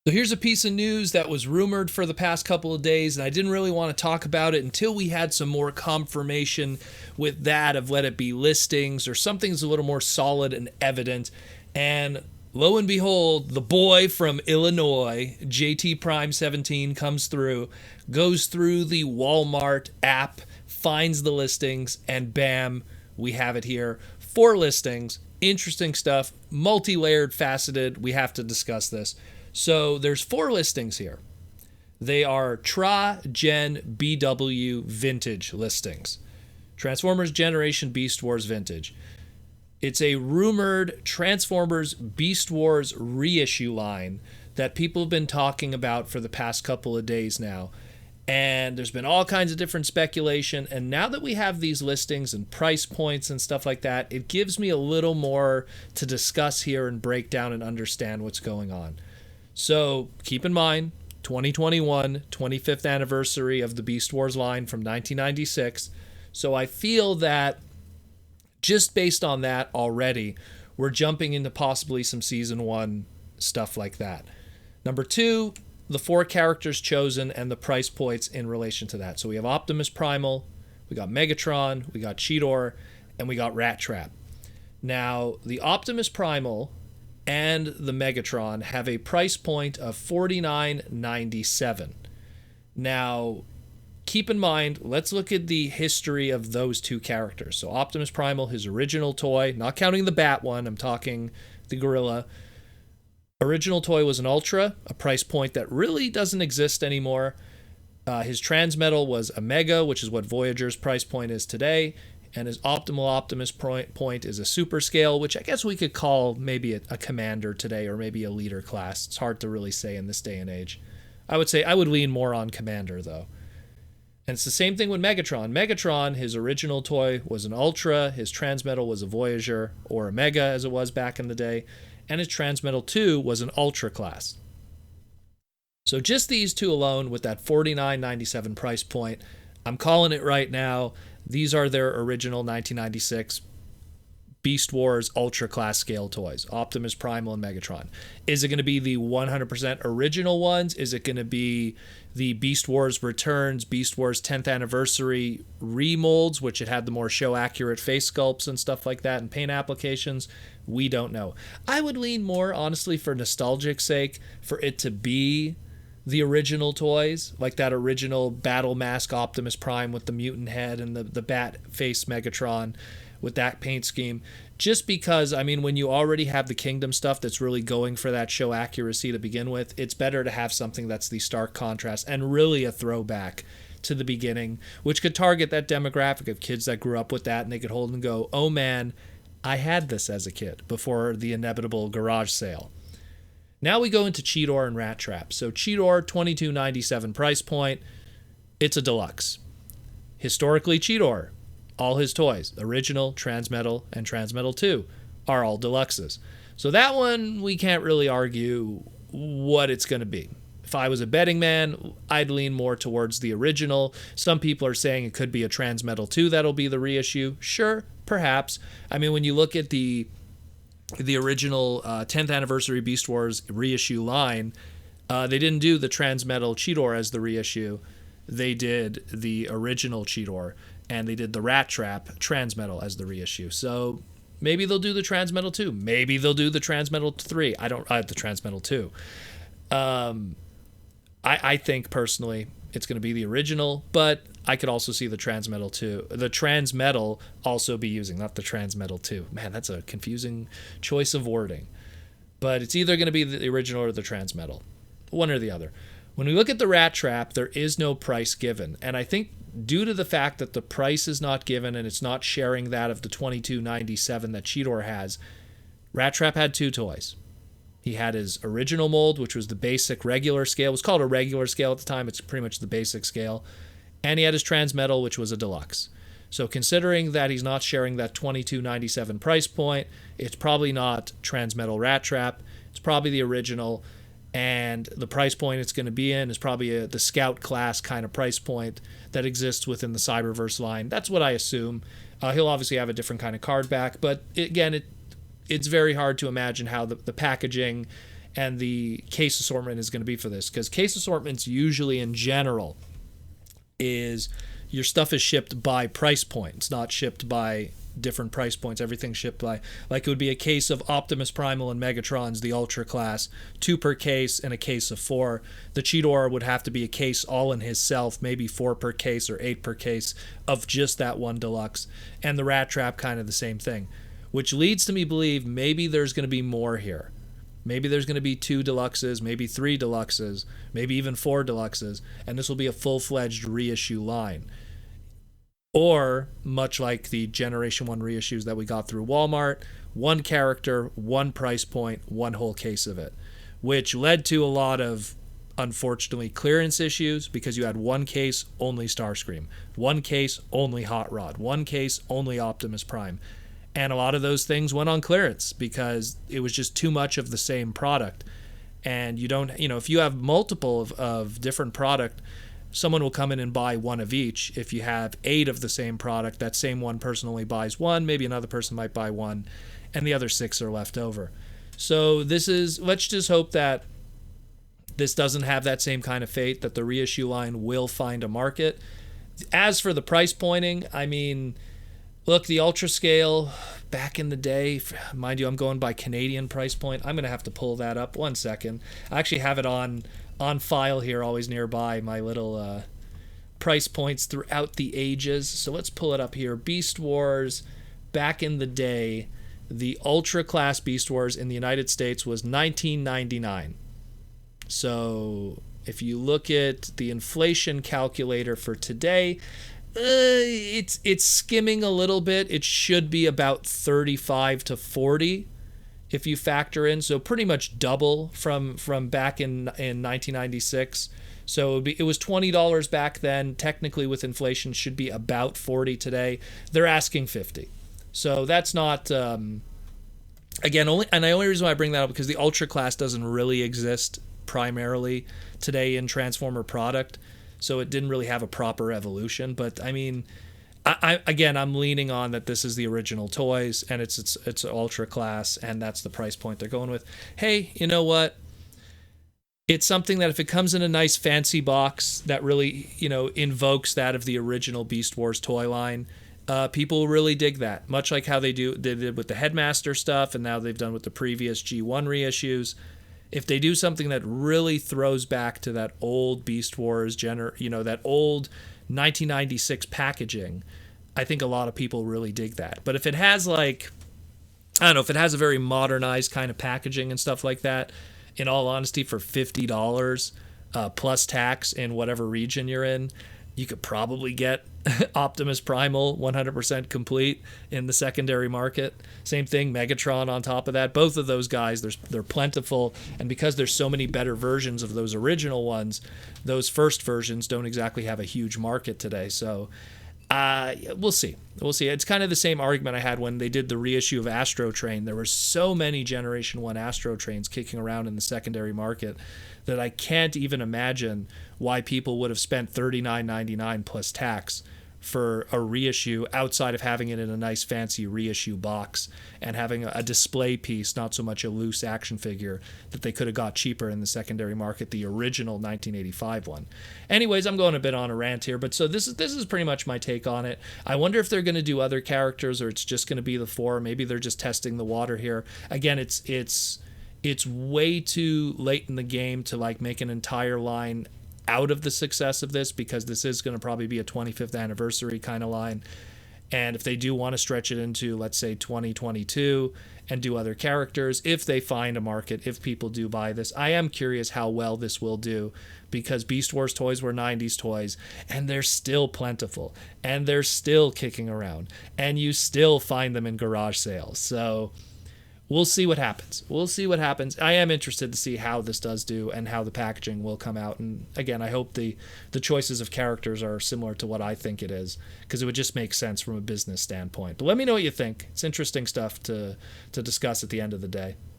So here's a piece of news that was rumored for the past couple of days, and I didn't really want to talk about it until we had some more confirmation with that of let it be listings or something's a little more solid and evident. And lo and behold, the boy from Illinois, JT Prime 17, comes through, goes through the Walmart app, finds the listings, and bam, we have it here. 4 listings, interesting stuff, multi-layered, faceted. We have to discuss this. So there's 4 listings here. They are Tra Gen BW Vintage listings. Transformers Generation Beast Wars Vintage. It's a rumored Transformers Beast Wars reissue line that people have been talking about for the past couple of days now. And there's been all kinds of different speculation. And now that we have these listings and price points and stuff like that, it gives me a little more to discuss here and break down and understand what's going on. So keep in mind, 2021, 25th anniversary of the Beast Wars line from 1996. So I feel that just based on that already, we're jumping into possibly some season 1 stuff like that. Number 2, the 4 characters chosen and the price points in relation to that. So we have Optimus Primal, we got Megatron, we got Cheetor, and we got Rattrap. Now, the Optimus Primal and the Megatron have a price point of $49.97. Now, keep in mind, let's look at the history of those 2 characters. So Optimus Primal, his original toy, not counting the Bat one, I'm talking the Gorilla. Original toy was an Ultra, a price point that really doesn't exist anymore. His Transmetal was a Mega, which is what Voyager's price point is today. And his optimal Optimus point is a super scale, which I guess we could call maybe a commander today or maybe a leader class. It's hard to really say in this day and age. I would say I would lean more on commander, though. And it's the same thing with Megatron. Megatron, his original toy was an Ultra, his Transmetal was a Voyager, or a Mega as it was back in the day, and his Transmetal 2 was an Ultra class. So just these 2 alone with that $49.97 price point, I'm calling it right now. These are their original 1996 Beast Wars Ultra Class scale toys, Optimus Primal and Megatron. Is it going to be the 100% original ones? Is it going to be the Beast Wars Returns, Beast Wars 10th Anniversary remolds, which it had the more show-accurate face sculpts and stuff like that and paint applications? We don't know. I would lean more, honestly, for nostalgic sake, for it to be the original toys, like that original Battle Mask Optimus Prime with the mutant head and the bat face Megatron with that paint scheme. Just because, I mean, when you already have the Kingdom stuff that's really going for that show accuracy to begin with, it's better to have something that's the stark contrast and really a throwback to the beginning, which could target that demographic of kids that grew up with that and they could hold and go, oh man, I had this as a kid before the inevitable garage sale. Now we go into Cheetor and Rattrap. So Cheetor, $22.97 price point. It's a deluxe. Historically, Cheetor, all his toys, original, Transmetal, and Transmetal 2, are all deluxes. So that one, we can't really argue what it's going to be. If I was a betting man, I'd lean more towards the original. Some people are saying it could be a Transmetal 2 that'll be the reissue. Sure, perhaps. I mean, when you look at the original 10th anniversary Beast Wars reissue line, they didn't do the Transmetal Cheetor as the reissue. They did the original Cheetor, and they did the Rattrap Transmetal as the reissue. So maybe they'll do the Transmetal 2. Maybe they'll do the Transmetal 3. The Transmetal 2. I think personally it's going to be the original, but I could also see the Transmetal 2. The Transmetal also be using, not the Transmetal 2. Man, that's a confusing choice of wording. But it's either going to be the original or the Transmetal. One or the other. When we look at the Rattrap, there is no price given. And I think due to the fact that the price is not given and it's not sharing that of the $22.97 that Cheetor has, Rattrap had 2 toys. He had his original mold, which was the basic regular scale. It was called a regular scale at the time. It's pretty much the basic scale. And he had his Transmetal, which was a deluxe. So considering that he's not sharing that $22.97 price point, it's probably not Transmetal Rattrap. It's probably the original. And the price point it's going to be in is probably the Scout class kind of price point that exists within the Cyberverse line. That's what I assume. He'll obviously have a different kind of card back. But again, it's very hard to imagine how the packaging and the case assortment is going to be for this, because case assortments usually in general is your stuff is shipped by price point. It's not shipped by different price points. Everything's shipped by, like, it would be a case of Optimus Primal and Megatron's the Ultra class, 2 per case and a case of 4. The Cheetor would have to be a case all in himself, maybe 4 per case or 8 per case of just that one Deluxe. And the Rattrap, kind of the same thing, which leads to me believe maybe there's going to be more here. Maybe there's going to be 2 Deluxes, maybe 3 Deluxes, maybe even 4 Deluxes, and this will be a full-fledged reissue line. Or, much like the Generation 1 reissues that we got through Walmart, 1 character, 1 price point, 1 whole case of it, which led to a lot of, unfortunately, clearance issues, because you had 1 case, only Starscream, 1 case, only Hot Rod, 1 case, only Optimus Prime. And a lot of those things went on clearance because it was just too much of the same product. And you don't, if you have multiple of different product, someone will come in and buy 1 of each. If you have 8 of the same product, that same one person only buys 1, maybe another person might buy 1, and the other 6 are left over. So let's just hope that this doesn't have that same kind of fate, that the reissue line will find a market. As for the price pointing, I mean, look, the Ultra Scale, back in the day, mind you, I'm going by Canadian price point. I'm going to have to pull that up. 1 second. I actually have it on file here, always nearby, my little price points throughout the ages. So let's pull it up here. Beast Wars, back in the day, the Ultra Class Beast Wars in the United States was $19.99. So if you look at the inflation calculator for today, it's skimming a little bit. It should be about 35 to 40 if you factor in, so pretty much double from back in 1996. So it was $20 back then. Technically, with inflation, should be about 40 today. They're asking 50, so that's not the only reason why I bring that up, because the Ultra class doesn't really exist primarily today in Transformer product. So it didn't really have a proper evolution. But I mean, I'm leaning on that this is the original toys, and it's Ultra class, and that's the price point they're going with. Hey, you know what? It's something that if it comes in a nice fancy box that really, invokes that of the original Beast Wars toy line, people will really dig that. Much like how they did with the Headmaster stuff, and now they've done with the previous G1 reissues. If they do something that really throws back to that old Beast Wars, that old 1996 packaging, I think a lot of people really dig that. But if it has if it has a very modernized kind of packaging and stuff like that, in all honesty, for $50 plus tax in whatever region you're in, you could probably get Optimus Primal 100% complete in the secondary market. Same thing, Megatron on top of that. Both of those guys, they're plentiful, and because there's so many better versions of those original ones, those first versions don't exactly have a huge market today. So we'll see. It's kind of the same argument I had when they did the reissue of Astro Train. There were so many Generation 1 Astro Trains kicking around in the secondary market that I can't even imagine why people would have spent $39.99 plus tax for a reissue outside of having it in a nice fancy reissue box and having a display piece, not so much a loose action figure that they could have got cheaper in the secondary market, the original 1985 one. Anyways, I'm going a bit on a rant here, but so this is pretty much my take on it. I wonder if they're going to do other characters, or it's just going to be the 4. Maybe they're just testing the water here. Again, it's way too late in the game to make an entire line out of the success of this, because this is going to probably be a 25th anniversary kind of line. And if they do want to stretch it into, let's say, 2022 and do other characters, if they find a market, if people do buy this, I am curious how well this will do, because Beast Wars toys were 90s toys, and they're still plentiful, and they're still kicking around, and you still find them in garage sales. So we'll see what happens. I am interested to see how this does do and how the packaging will come out. And again, I hope the choices of characters are similar to what I think it is, because it would just make sense from a business standpoint. But let me know what you think. It's interesting stuff to discuss at the end of the day.